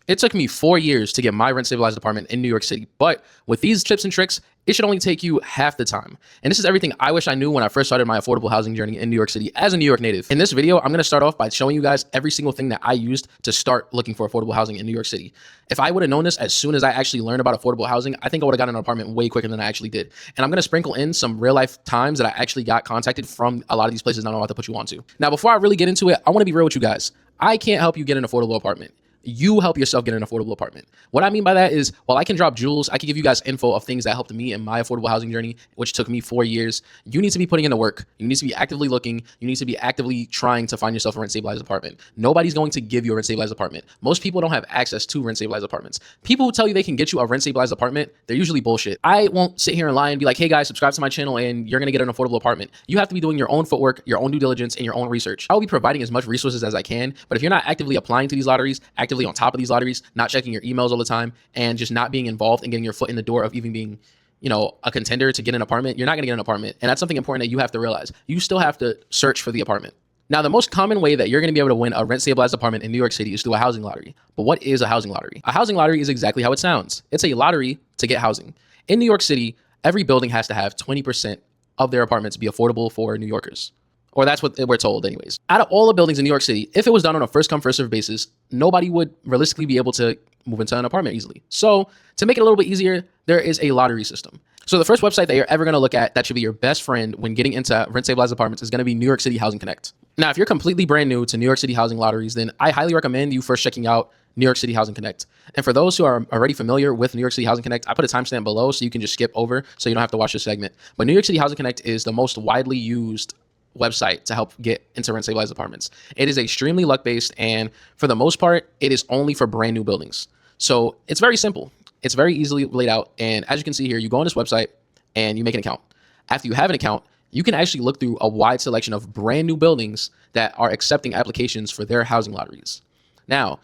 It took me 4 years to get my rent stabilized apartment in New York City, but with these tips and tricks, it should only take you half the time. And this is everything I wish I knew when I first started my affordable housing journey in New York City as a New York native. In this video, I'm gonna start off by showing you guys every single thing that I used to start looking for affordable housing in New York City. If I would have known this as soon as I actually learned about affordable housing, I think I would have gotten an apartment way quicker than I actually did. And I'm gonna sprinkle in some real life times that I actually got contacted from a lot of these places that I'm about to put you onto. Now, before I really get into it, I wanna be real with you guys. I can't help you get an affordable apartment. You help yourself get an affordable apartment. What I mean by that is, while I can drop jewels, I can give you guys info of things that helped me in my affordable housing journey, which took me 4 years. You need to be putting in the work. You need to be actively looking. You need to be actively trying to find yourself a rent stabilized apartment. Nobody's going to give you a rent stabilized apartment. Most people don't have access to rent stabilized apartments. People who tell you they can get you a rent stabilized apartment, they're usually bullshit. I won't sit here and lie and be like, hey guys, subscribe to my channel and you're gonna get an affordable apartment. You have to be doing your own footwork, your own due diligence, and your own research. I'll be providing as much resources as I can, but if you're not actively applying to these lotteries, actively on top of these lotteries, not checking your emails all the time, and just not being involved and getting your foot in the door of even being, a contender to get an apartment, you're not going to get an apartment. And that's something important that you have to realize. You still have to search for the apartment. Now, the most common way that you're going to be able to win a rent stabilized apartment in New York City is through a housing lottery. But what is a housing lottery? A housing lottery is exactly how it sounds. It's a lottery to get housing. In New York City, every building has to have 20% of their apartments be affordable for New Yorkers. Or that's what we're told anyways. Out of all the buildings in New York City, if it was done on a first come, first serve basis, nobody would realistically be able to move into an apartment easily. So to make it a little bit easier, there is a lottery system. So the first website that you're ever gonna look at that should be your best friend when getting into rent stabilized apartments is gonna be New York City Housing Connect. Now, if you're completely brand new to New York City housing lotteries, then I highly recommend you first checking out New York City Housing Connect. And for those who are already familiar with New York City Housing Connect, I put a timestamp below so you can just skip over so you don't have to watch this segment. But New York City Housing Connect is the most widely used website to help get into rent stabilized apartments. It is extremely luck based, and for the most part, it is only for brand new buildings. So it's very simple. It's very easily laid out. And as you can see here, you go on this website and you make an account. After you have an account, you can actually look through a wide selection of brand new buildings that are accepting applications for their housing lotteries. Now,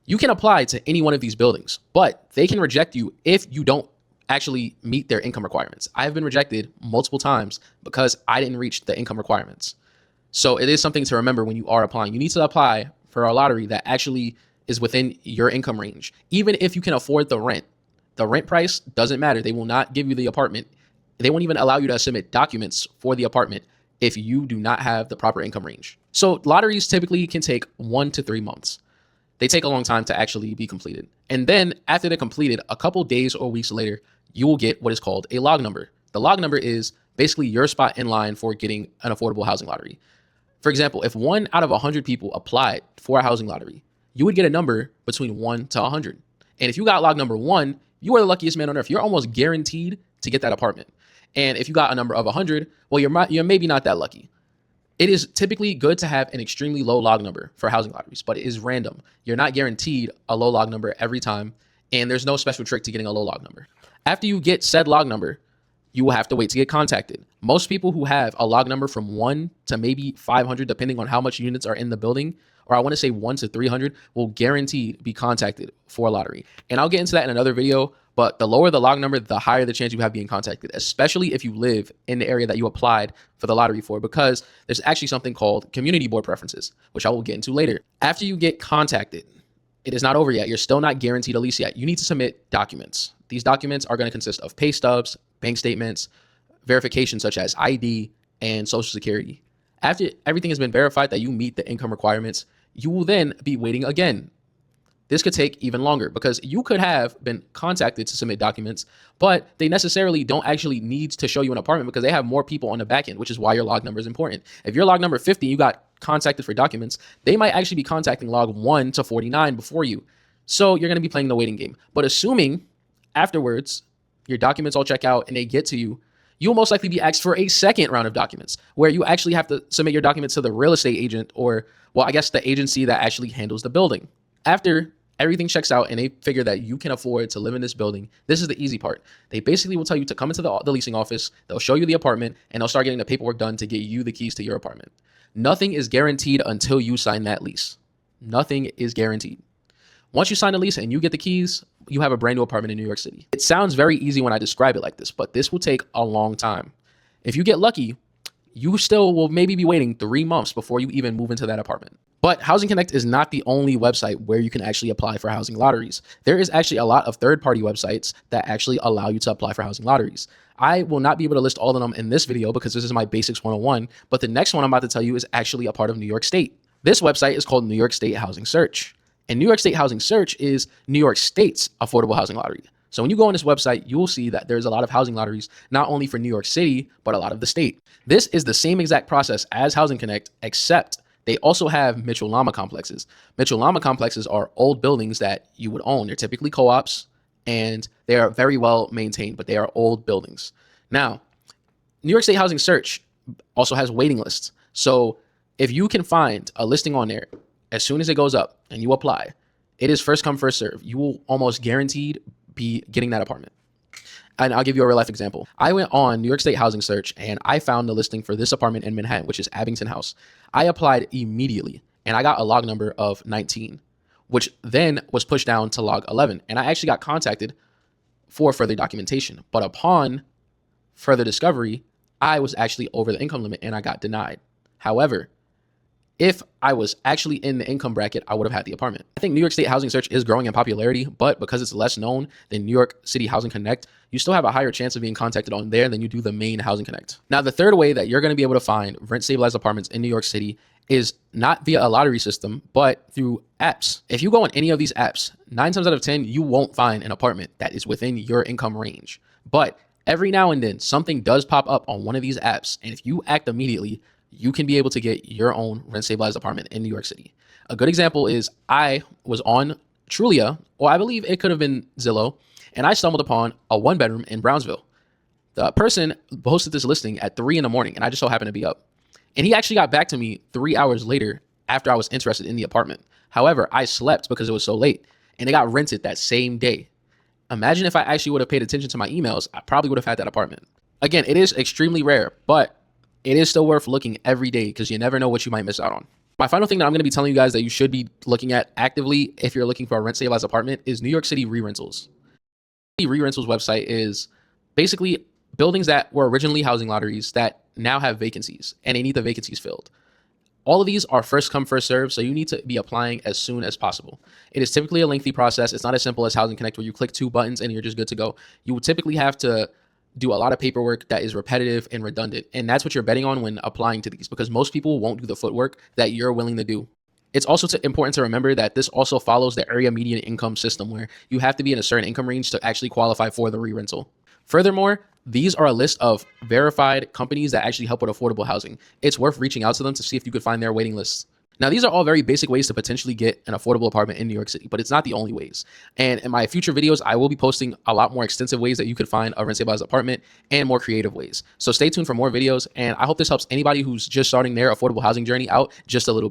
you can apply to any one of these buildings, but they can reject you if you don't actually meet their income requirements. I've been rejected multiple times because I didn't reach the income requirements. So it is something to remember when you are applying. You need to apply for a lottery that actually is within your income range. Even if you can afford the rent price doesn't matter. They will not give you the apartment. They won't even allow you to submit documents for the apartment if you do not have the proper income range. So lotteries typically can take 1 to 3 months. They take a long time to actually be completed. And then after they're completed, a couple days or weeks later, you will get what is called a log number. The log number is basically your spot in line for getting an affordable housing lottery. For example, if 1 out of 100 people applied for a housing lottery, you would get a number between 1 to 100. And if you got log number 1, you are the luckiest man on earth. You're almost guaranteed to get that apartment. And if you got a number of 100, well, you're maybe not that lucky. It is typically good to have an extremely low log number for housing lotteries, but it is random. You're not guaranteed a low log number every time, and there's no special trick to getting a low log number. After you get said log number, you will have to wait to get contacted. Most people who have a log number from 1 to maybe 500, depending on how much units are in the building, or I want to say 1 to 300, will guaranteed be contacted for a lottery. And I'll get into that in another video, but the lower the log number, the higher the chance you have being contacted, especially if you live in the area that you applied for the lottery for, because there's actually something called community board preferences, which I will get into later. After you get contacted, it is not over yet. You're still not guaranteed a lease yet. You need to submit documents. These documents are going to consist of pay stubs, bank statements, verification such as ID and Social Security. After everything has been verified that you meet the income requirements, you will then be waiting again. This could take even longer because you could have been contacted to submit documents, but they necessarily don't actually need to show you an apartment because they have more people on the back end, which is why your log number is important. If you're log number 50, you got contacted for documents, they might actually be contacting log 1 to 49 before you. So you're going to be playing the waiting game. But assuming afterwards your documents all check out and they get to you, you'll most likely be asked for a second round of documents where you actually have to submit your documents to the real estate agent, or, well, I guess the agency that actually handles the building. After everything checks out and they figure that you can afford to live in this building, this is the easy part. They basically will tell you to come into the leasing office, they'll show you the apartment, and they'll start getting the paperwork done to get you the keys to your apartment. Nothing is guaranteed until you sign that lease. Nothing is guaranteed. Once you sign the lease and you get the keys, you have a brand new apartment in New York City. It sounds very easy when I describe it like this, but this will take a long time. If you get lucky, you still will maybe be waiting 3 months before you even move into that apartment. But Housing Connect is not the only website where you can actually apply for housing lotteries. There is actually a lot of third-party websites that actually allow you to apply for housing lotteries. I will not be able to list all of them in this video because this is my Basics 101, but the next one I'm about to tell you is actually a part of New York State. This website is called New York State Housing Search. And New York State Housing Search is New York State's affordable housing lottery. So when you go on this website, you will see that there's a lot of housing lotteries, not only for New York City, but a lot of the state. This is the same exact process as Housing Connect, except they also have Mitchell-Lama complexes. Mitchell-Lama complexes are old buildings that you would own. They're typically co-ops, and they are very well maintained, but they are old buildings. Now, New York State Housing Search also has waiting lists. So if you can find a listing on there, as soon as it goes up and you apply, it is first come, first serve. You will almost guaranteed be getting that apartment. And I'll give you a real life example. I went on New York State Housing Search and I found the listing for this apartment in Manhattan, which is Abington House. I applied immediately and I got a log number of 19, which then was pushed down to log 11. And I actually got contacted for further documentation. But upon further discovery, I was actually over the income limit and I got denied. However, if I was actually in the income bracket, I would have had the apartment. I think New York State Housing Search is growing in popularity, but because it's less known than New York City Housing Connect, you still have a higher chance of being contacted on there than you do the main Housing Connect. Now, the third way that you're going to be able to find rent-stabilized apartments in New York City is not via a lottery system, but through apps. If you go on any of these apps, 9 times out of 10, you won't find an apartment that is within your income range. But every now and then, something does pop up on one of these apps, and if you act immediately, you can be able to get your own rent-stabilized apartment in New York City. A good example is I was on Trulia, or I believe it could have been Zillow, and I stumbled upon a 1-bedroom in Brownsville. The person posted this listing at 3 in the morning, and I just so happened to be up. And he actually got back to me 3 hours later after I was interested in the apartment. However, I slept because it was so late, and it got rented that same day. Imagine if I actually would have paid attention to my emails, I probably would have had that apartment. Again, it is extremely rare, but it is still worth looking every day because you never know what you might miss out on. My final thing that I'm going to be telling you guys that you should be looking at actively if you're looking for a rent-stabilized apartment is New York City re-rentals. The re-rentals website is basically buildings that were originally housing lotteries that now have vacancies and they need the vacancies filled. All of these are first come, first serve, so you need to be applying as soon as possible. It is typically a lengthy process. It's not as simple as Housing Connect where you click 2 buttons and you're just good to go. You will typically have to do a lot of paperwork that is repetitive and redundant. And that's what you're betting on when applying to these because most people won't do the footwork that you're willing to do. It's also important to remember that this also follows the area median income system where you have to be in a certain income range to actually qualify for the re-rental. Furthermore, these are a list of verified companies that actually help with affordable housing. It's worth reaching out to them to see if you could find their waiting lists. Now, these are all very basic ways to potentially get an affordable apartment in New York City, but it's not the only ways. And in my future videos, I will be posting a lot more extensive ways that you could find a rent-stabilized apartment and more creative ways. So stay tuned for more videos, and I hope this helps anybody who's just starting their affordable housing journey out just a little bit.